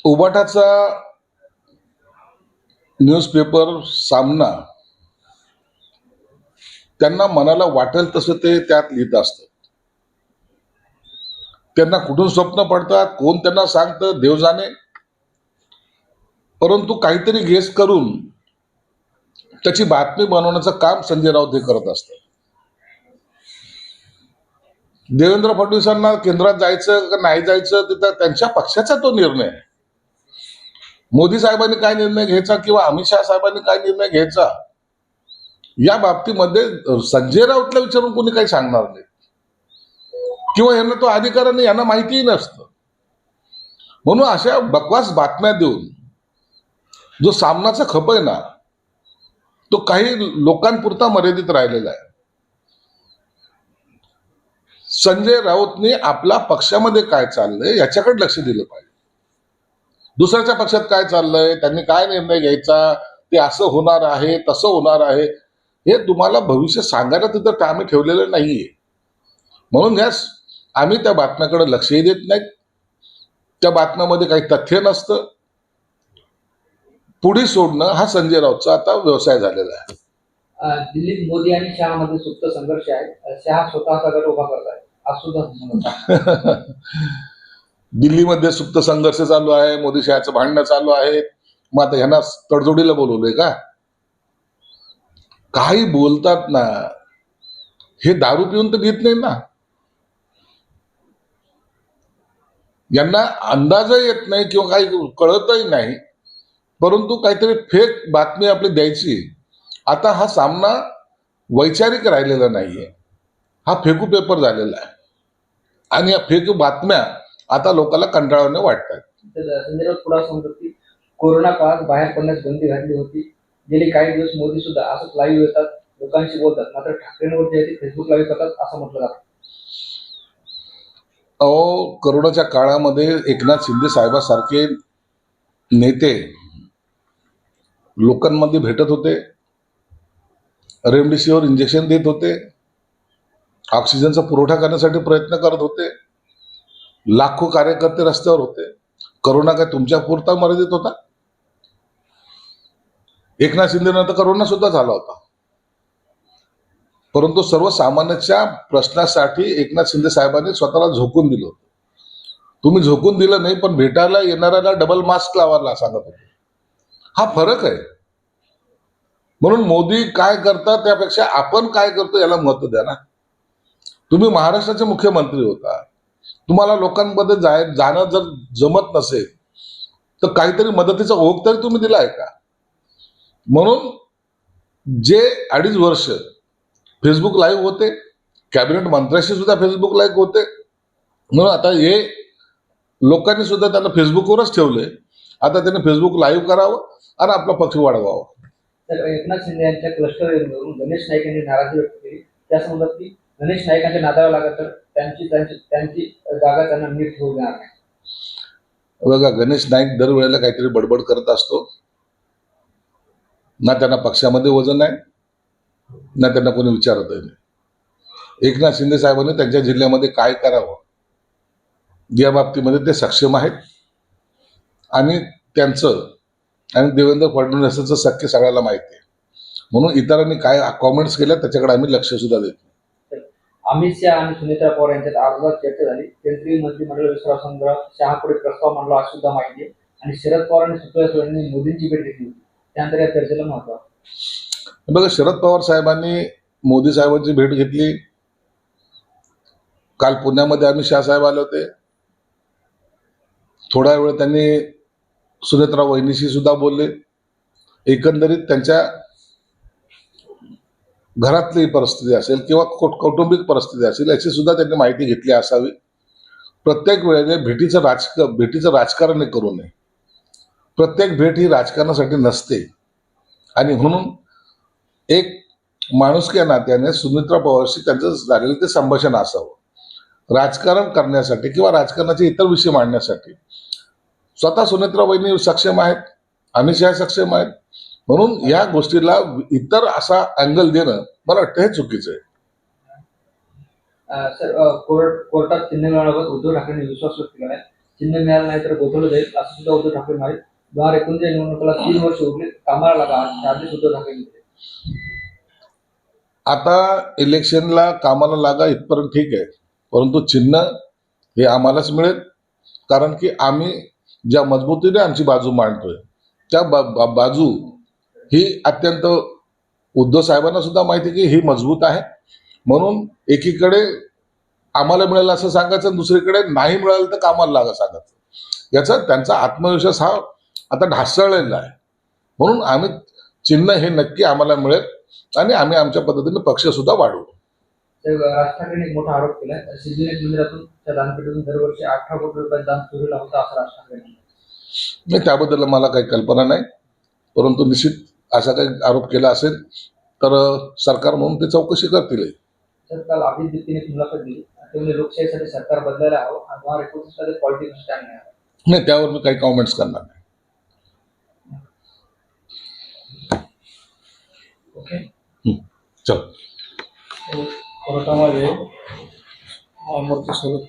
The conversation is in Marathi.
उबाटाचा न्यूजपेपर सामना त्यांना मनाला वाटेल तसं ते त्यात लिहित असतात. त्यांना कुठून स्वप्न पडतात, कोण त्यांना सांगतं, देव जाणे. परंतु काहीतरी गेस करून त्याची बातमी बनवण्याचं काम संजय राऊत हे करत असतात. देवेंद्र फडणवीसांना केंद्रात जायचं का नाही जायचं ते त्यांच्या पक्षाचा तो निर्णय आहे. मोदी साहेबांनी काय निर्णय घ्यायचा किंवा अमित शहा साहेबांनी काय निर्णय घ्यायचा या बाबतीमध्ये संजय राऊतला विचारून कोणी काही सांगणार नाही किंवा यांना तो अधिकार नाही, यांना माहितीही नसतं. म्हणून अशा बकवास बातम्या देऊन जो सामनाचा खप आहे ना तो काही लोकांपुरता मर्यादित राहिलेला आहे. संजय राऊतने आपल्या पक्षामध्ये काय चाललंय याच्याकडे लक्ष दिलं पाहिजे. दुसऱ्याच्या पक्षात काय चाललंय, त्यांनी काय निर्णय घ्यायचा, ते असं होणार आहे तसं होणार आहे हे तुम्हाला भविष्य सांगायला तिथं आम्ही ठेवलेलं नाहीये. म्हणून आम्ही त्या बातम्याकडे लक्षही देत नाहीत. त्या बातम्यामध्ये काही तथ्य नसतं. पुढे सोडणं हा संजय राऊतचा आता व्यवसाय झालेला आहे. दिल्लीत मोदी आणि शहा मध्ये सुप्त संघर्ष आहे. शहा स्वतःचा गट उभा करत आहे आज सुद्धा. दिल्लीमध्ये सुप्त संघर्ष चालू आहे, मोदी शहाचं भांडणं चालू आहे. मग आता ह्यांना तडजोडीला बोलवलंय का? काही बोलतात ना, हे दारू पिऊन तर घेत नाही ना. यांना अंदाज येत नाही किंवा काही कळतही नाही, परंतु काहीतरी फेक बातमी आपली द्यायची. आता हा सामना वैचारिक राहिलेला नाहीये, हा फेकू पेपर झालेला आहे आणि या फेक बातम्या आता लोकांना कंटाळवाण्या वाटतात. संजय राऊत पुढे सांगतात की कोरोना काळात बाहेर पडण्यास बंदी घातली होती. गेली काही दिवस मोदी सुद्धा असंच लाईव्ह येतात, लोकांशी बोलतात, मात्र ठाकरेंवरती फेसबुक लाईव्ह करतात असं म्हटलं जातं. कोरोनाच्या काळामध्ये एकनाथ शिंदे साहेबांसारखे नेते लोकांमध्ये भेटत होते, रेमडेसिवीर इंजेक्शन देत होते, ऑक्सिजनचा पुरवठा करण्यासाठी प्रयत्न करत होते, लाखो कार्यकर्ते रस्त्यावर होते. करोना काय तुमच्या पुरता मर्यादित होता? एकनाथ शिंदेनंतर करोना सुद्धा झाला होता, परंतु सर्वसामान्यांच्या प्रश्नासाठी एकनाथ शिंदे साहेबांनी स्वतःला झोकून दिलं होतं. तुम्ही झोकून दिलं नाही, पण भेटायला येणाऱ्याला डबल मास्क लावायला सांगत होते. हा फरक आहे. म्हणून मोदी काय करतात त्यापेक्षा आपण काय करतो याला महत्व द्या ना. तुम्ही महाराष्ट्राचे मुख्यमंत्री होता, तुम्हाला लोकांमध्ये जाणं जर जमत नसेल तर काहीतरी मदतीचा ओघ तरी तुम्ही दिला आहे का? म्हणून जे 2.5 वर्ष फेसबुक लाईव्ह होते, कॅबिनेट मंत्र्याशी सुद्धा फेसबुक लाईव्ह होते, म्हणून आता हे लोकांनी सुद्धा त्यांना फेसबुकवरच ठेवले. आता त्यांनी फेसबुक लाईव्ह करावं आणि आपला पक्ष वाढवावा. तर एकनाथ शिंदे यांच्या क्लस्टरवरून गणेश नाईक यांनी नाराजी व्यक्त केली. त्या संदर्भात की गणेश नाईकांच्या नादाला लागत तर त्यांची जागा त्यांना नीट ठेवू देणार नाही. बघा, गणेश नाईक दरवेळेला काहीतरी बडबड करत असतो. ना त्यांना पक्षामध्ये वजन आहे, ना त्यांना कोणी विचारतही नाही. एकनाथ शिंदे साहेबांनी त्यांच्या जिल्ह्यामध्ये काय करावं या बाबतीमध्ये ते सक्षम आहेत आणि त्यांचं आणि देवेंद्र फडणवीसांचं सख्य सगळ्याला माहिती आहे. म्हणून इतरांनी काय कॉमेंट्स केल्या त्याच्याकडे आम्ही लक्ष सुद्धा देत नाही. अमित शहा आणि सुनेत्रा पवार यांच्यात अर्धात चर्चा झाली. केंद्रीय मंत्रिमंडळ विश्वाससंदर्भात शहापुढे प्रस्ताव मांडला आज सुद्धा माहिती आहे. आणि शरद पवार आणि सुप्रिया सुळेंनी मोदींची भेट घेतली होती, त्यानंतर या चर्चेला महत्व आहे. बघा, शरद पवार साहेबांनी मोदी साहेबांची भेट घेतली. काल पुण्यामध्ये अमित शहा साहेब आले होते. थोडा वेळ त्यांनी सुनेत्रा वहिनीशी सुद्धा बोलले. एकंदरीत त्यांच्या घरातली परिस्थिती असेल किंवा कौटुंबिक परिस्थिती असेल याची सुद्धा त्यांनी माहिती घेतली असावी. प्रत्येक वेळेने भेटीचं राजकारण करू नये. प्रत्येक भेट ही राजकारणासाठी नसते आणि म्हणून एक माणुसकी या नात्याने सुनेत्रा पवारशी त्यांचं झालेलं ते संभाषण असावं. राजकारण करण्यासाठी किंवा राजकारणाचे इतर विषय मांडण्यासाठी स्वतः सुनेत्रा वहिनी सक्षम आहेत, अमित शहा सक्षम आहेत. म्हणून या गोष्टीला इतर असा अँगल देणं मला वाटतं हे चुकीचं आहे. सर, कोर्टात चिन्ह मिळवण्याबाबत उद्धव ठाकरेंनी विश्वास व्यक्त केलाय. चिन्ह मिळालं नाही तर गोठवलं जाईल असं सुद्धा उद्धव ठाकरे म्हणाले. 2019 निवडणुकीला 3 वर्ष उरले, कामाला लागा असे आदेश उद्धव ठाकरे दिले. आता इलेक्शनला कामाला लागा इथपर्यंत ठीक आहे, परंतु चिन्ह हे आम्हालाच मिळेल, कारण की आम्ही ज्या मजबूतीने आमची बाजू मांडतोय त्या बाजू ही अत्यंत उद्धव साहेबांना सुद्धा माहिती आहे की ही मजबूत आहे. म्हणून एकीकडे आम्हाला मिळेल असं सांगायचं आणि दुसरीकडे नाही मिळालं तर कामाला लागा सांगायचं. याचा त्यांचा आत्मविश्वास हा आता ढासळलेला आहे. म्हणून आम्ही चिन्ह हे नक्की आम्हाला मिळेल आणि आम्ही आमच्या पद्धतीने पक्ष सुद्धा वाढवू. तर राज ठाकरेंनी एक मोठा आरोप केलाय. सिद्धिविनायक मंदिरातून त्या दानपेटीतून दरवर्षी 18 कोटी रुपयाचं दान चोरीला होतं असं राज ठाकरे म्हणाले. नाही, त्याबद्दल मला काही कल्पना नाही, परंतु निश्चित असा काही आरोप केला असेल तर सरकार म्हणून ते चौकशी करतील. तर काल अभिजित दीप्तीने एक मुलाखत दिली. ते म्हणजे लोकशाहीसाठी सरकार बदलायला हवं आणि 2029 मध्ये पॉलिटिक्स स्टँड नाही हवा. नाही, त्यावर मी काही कॉमेंट्स करणार नाही. ओके. चल. कोर्टामध्ये न्यायमूर्ती सुरज